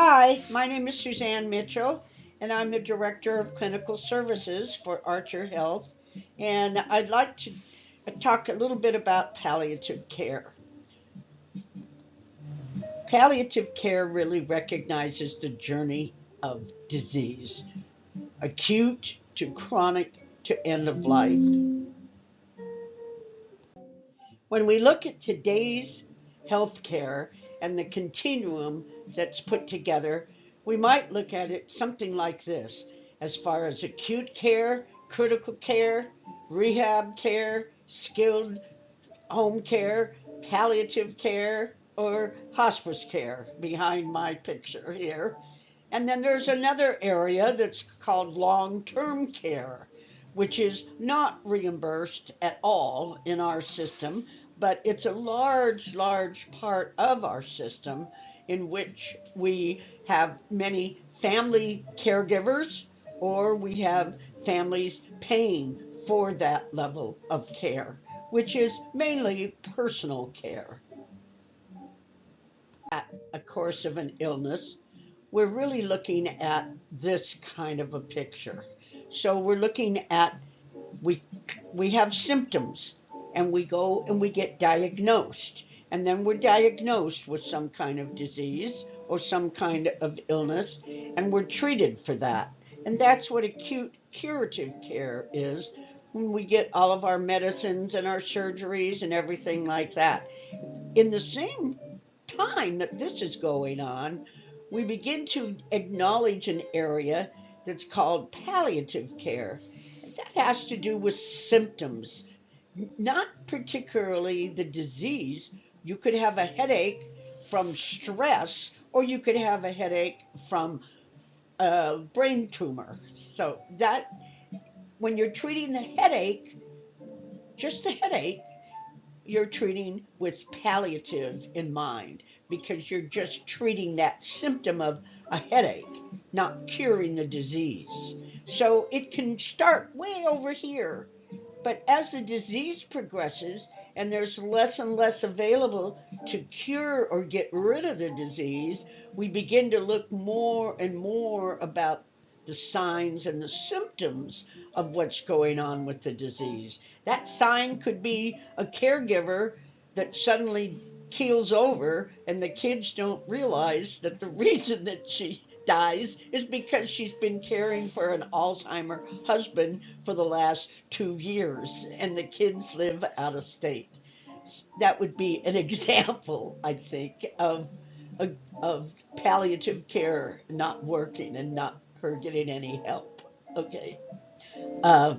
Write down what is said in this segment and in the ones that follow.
Hi, my name is Suzanne Mitchell, and I'm the Director of Clinical Services for Archer Health. And I'd like to talk a little bit about palliative care. Palliative care really recognizes the journey of disease, acute to chronic to end of life. When we look at today's healthcare and the continuum that's put together, we might look at it something like this as far as acute care, critical care, rehab care, skilled home care, palliative care, or hospice care behind my picture here. And then there's another area that's called long term care, which is not reimbursed at all in our system, but it's a large part of our system in which we have many family caregivers or we have families paying for that level of care, which is mainly personal care. At a course of an illness, we're really looking at this kind of a picture. So we're looking at we we have symptoms and we go and we get diagnosed and then we're diagnosed with some kind of disease or some kind of illness and we're treated for that. And that's what acute curative care is when we get all of our medicines and our surgeries and everything like that. In the same time that this is going on, we begin to acknowledge an area that's called palliative care. That has to do with symptoms, not particularly the disease. You could have a headache from stress, or you could have a headache from a brain tumor. So that when you're treating the headache, just the headache, you're treating with palliative in mind because you're just treating that symptom of a headache, not curing the disease. So it can start way over here, but as the disease progresses and there's less and less available to cure or get rid of the disease, we begin to look more and more about the signs and the symptoms of what's going on with the disease. That sign could be a caregiver that suddenly keels over and the kids don't realize that the reason that she dies is because she's been caring for an Alzheimer husband for the last 2 years and the kids live out of state. That would be an example, I think, of palliative care not working and not her getting any help. Okay. Uh,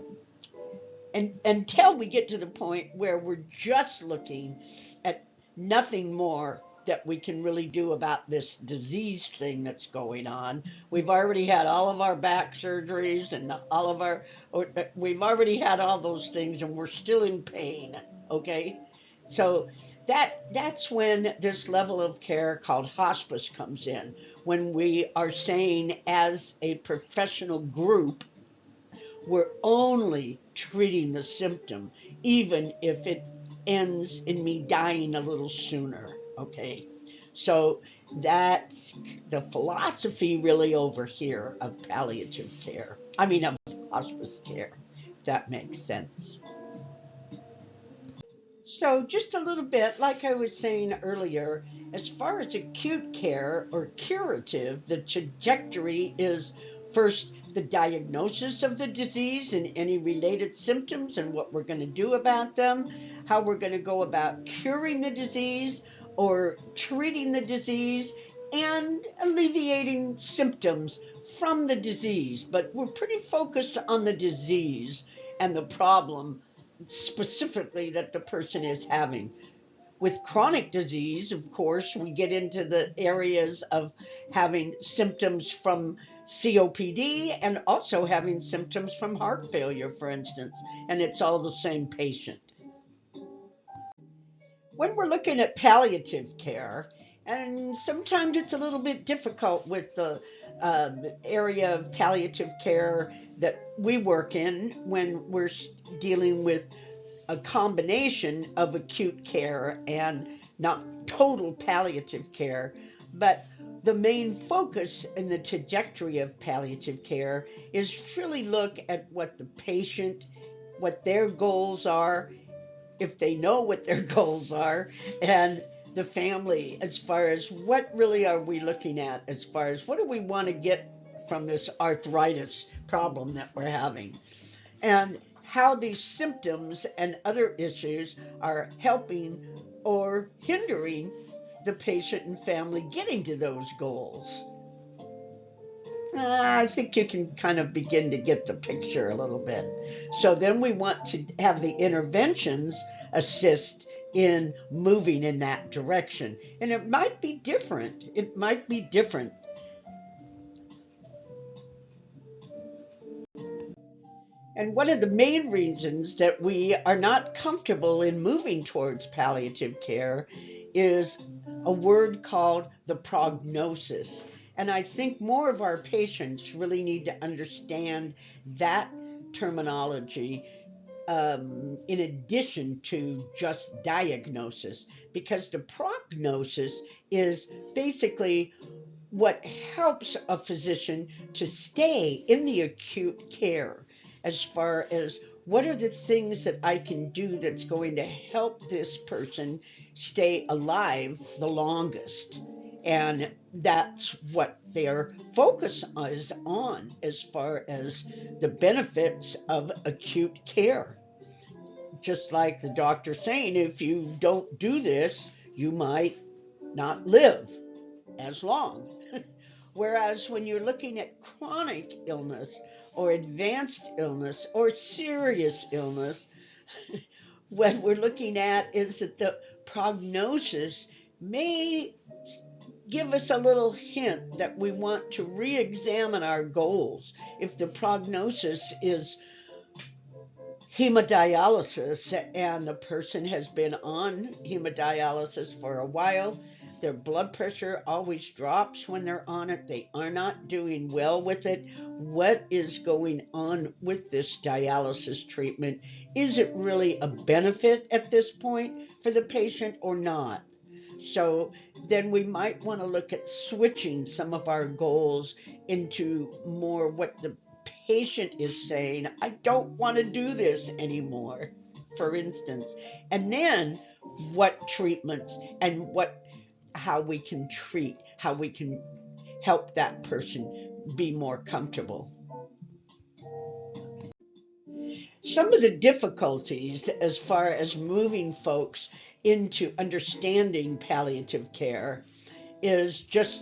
and until we get to the point where we're just looking at nothing more that we can really do about this disease thing that's going on. We've already had all of our back surgeries and all of our, we've already had all those things and we're still in pain. Okay. So that's when this level of care called hospice comes in, when we are saying as a professional group, we're only treating the symptom, even if it ends in me dying a little sooner. Okay. So that's the philosophy really over here of palliative care. I mean, of hospice care, if that makes sense. So, just a little bit, like I was saying earlier, as far as acute care or curative, the trajectory is first the diagnosis of the disease and any related symptoms and what we're going to do about them, how we're going to go about curing the disease or treating the disease and alleviating symptoms from the disease. But we're pretty focused on the disease and the problem specifically that the person is having. With chronic disease, of course, we get into the areas of having symptoms from COPD and also having symptoms from heart failure, for instance, and it's all the same patient. When we're looking at palliative care, and sometimes it's a little bit difficult with the area of palliative care that we work in when we're dealing with a combination of acute care and not total palliative care. But the main focus in the trajectory of palliative care is to really look at what the patient, what their goals are, if they know what their goals are, and the family, as far as what really are we looking at, as far as what do we want to get from this arthritis problem that we're having, and how these symptoms and other issues are helping or hindering the patient and family getting to those goals. I think you can kind of begin to get the picture a little bit. So then we want to have the interventions assist in moving in that direction. And it might be different. It might be different. And one of the main reasons that we are not comfortable in moving towards palliative care is a word called the prognosis. And I think more of our patients really need to understand that terminology in addition to just diagnosis, because the prognosis is basically what helps a physician to stay in the acute care, as far as what are the things that I can do that's going to help this person stay alive the longest. And that's what their focus is on as far as the benefits of acute care. Just like the doctor saying, if you don't do this, you might not live as long. Whereas when you're looking at chronic illness or advanced illness or serious illness, what we're looking at is that the prognosis may give us a little hint that we want to re examine our goals. If the prognosis is hemodialysis and the person has been on hemodialysis for a while, their blood pressure always drops when they're on it, they are not doing well with it. What is going on with this dialysis treatment? Is it really a benefit at this point for the patient or not? So then we might want to look at switching some of our goals into more what the patient is saying, I don't want to do this anymore, for instance. And then what treatments and how we can treat, how we can help that person be more comfortable. Some of the difficulties as far as moving folks into understanding palliative care is just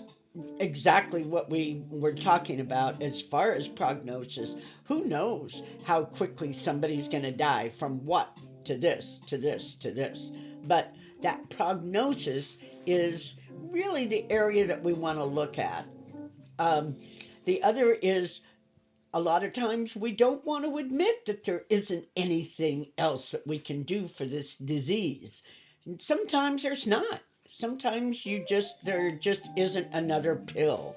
exactly what we were talking about as far as prognosis. Who knows how quickly somebody's going to die from what to this, to this, to this. But that prognosis is really the area that we want to look at. Um, the other is a lot of times we don't want to admit that there isn't anything else that we can do for this disease. And sometimes there's not. Sometimes there just isn't another pill.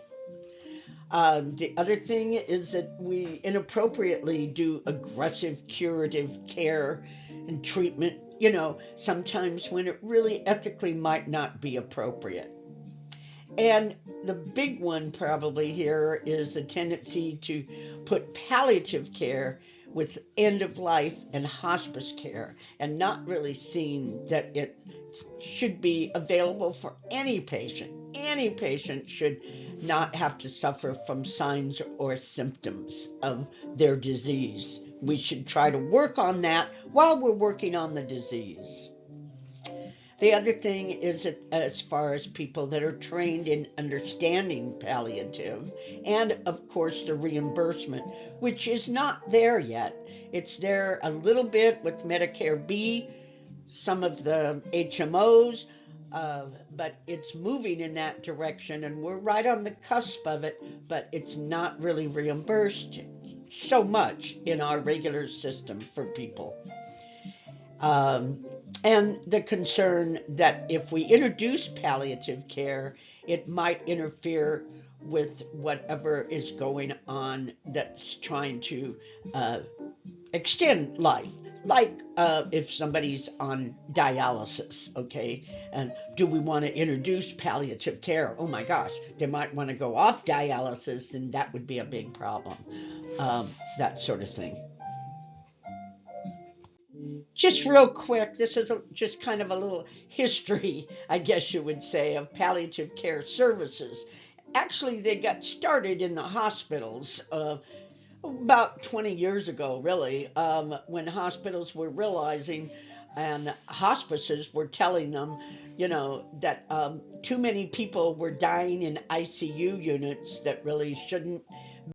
The other thing is that we inappropriately do aggressive curative care and treatment, sometimes when it really ethically might not be appropriate. And the big one probably here is the tendency to put palliative care with end of life and hospice care, and not really seeing that it should be available for any patient. Any patient should not have to suffer from signs or symptoms of their disease. We should try to work on that while we're working on the disease. The other thing is that as far as people that are trained in understanding palliative, and of course the reimbursement, which is not there yet. It's there a little bit with Medicare B, some of the HMOs, but it's moving in that direction, and we're right on the cusp of it, but it's not really reimbursed so much in our regular system for people. Um, and the concern that if we introduce palliative care, it might interfere with whatever is going on that's trying to uh, extend life. like if somebody's on dialysis, okay, and do we want to introduce palliative care? Oh my gosh, they might want to go off dialysis, and that would be a big problem. That sort of thing. Just real quick, this is just kind of a little history, I guess you would say, of palliative care services. Actually, they got started in the hospitals about 20 years ago, really, when hospitals were realizing and hospices were telling them, that too many people were dying in ICU units that really shouldn't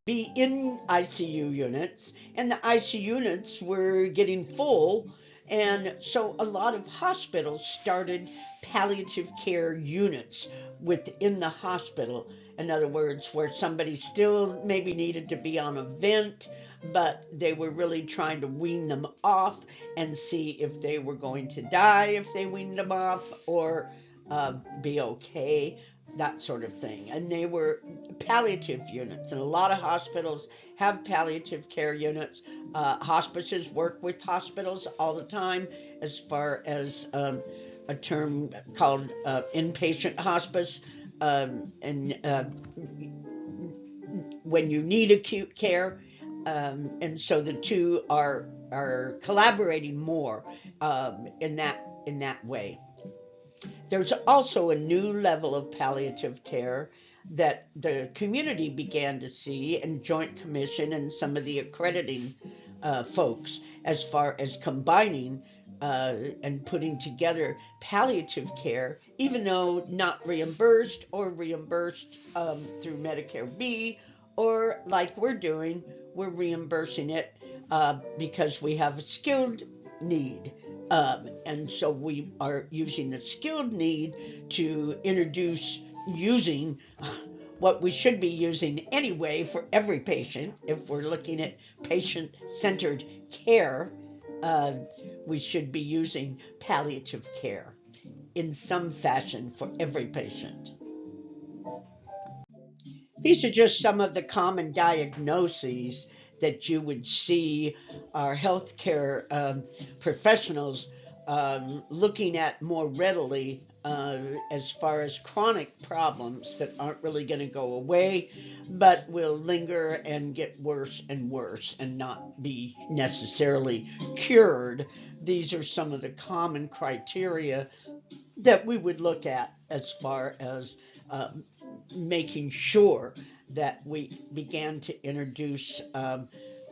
be in ICU units, and the ICU units were getting full. And so a lot of hospitals started palliative care units within the hospital. In other words, where somebody still maybe needed to be on a vent, but they were really trying to wean them off and see if they were going to die if they weaned them off, or be okay, that sort of thing. And they were palliative units, and a lot of hospitals have palliative care units. Hospices work with hospitals all the time as far as a term called inpatient hospice. And when you need acute care, and so the two are collaborating more in that way. There's also a new level of palliative care that the community began to see, and Joint Commission and some of the accrediting folks, as far as combining and putting together palliative care, even though not reimbursed, or reimbursed through Medicare B, or like we're doing, we're reimbursing it because we have a skilled need. And so we are using the skilled need to introduce using what we should be using anyway for every patient. If we're looking at patient centered care, uh, we should be using palliative care in some fashion for every patient. These are just some of the common diagnoses that you would see our healthcare professionals looking at more readily, as far as chronic problems that aren't really going to go away, but will linger and get worse and worse and not be necessarily cured. These are some of the common criteria that we would look at as far as making sure that we began to introduce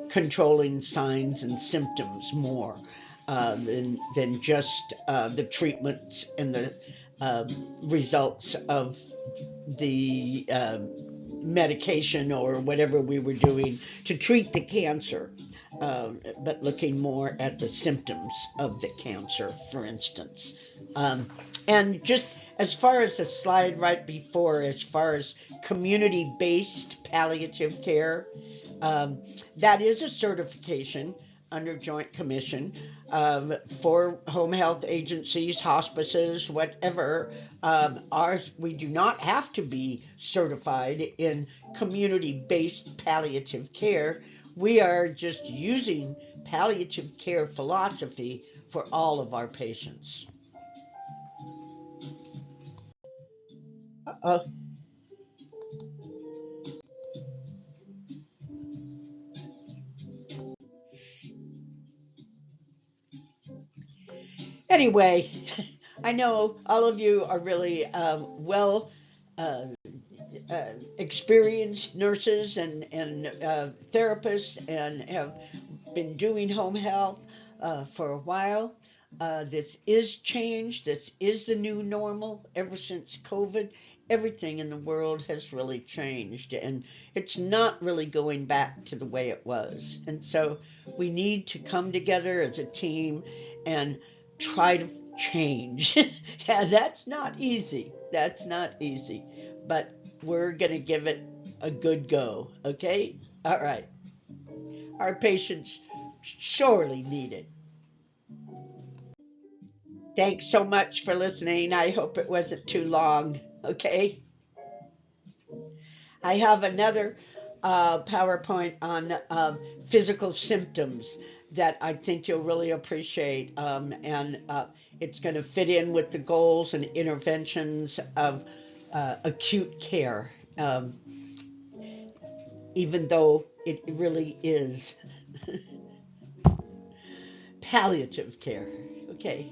controlling signs and symptoms more than just the treatments and the uh, results of the medication or whatever we were doing to treat the cancer, but looking more at the symptoms of the cancer, for instance. Um, and just as far as the slide right before, as far as community based palliative care, um, that is a certification under Joint Commission for home health agencies, hospices, whatever. Ours, we do not have to be certified in community based palliative care. We are just using palliative care philosophy for all of our patients. Uh, anyway, I know all of you are really well uh, experienced nurses and therapists, and have been doing home health for a while. This is change. This is the new normal. Ever since COVID, everything in the world has really changed, and it's not really going back to the way it was. And so we need to come together as a team and try to change. And that's not easy. That's not easy. But we're going to give it a good go. Okay? All right. Our patients surely need it. Thanks so much for listening. I hope it wasn't too long. Okay? I have another PowerPoint on physical symptoms that I think you'll really appreciate, and it's going to fit in with the goals and interventions of acute care, even though it really is palliative care. Okay.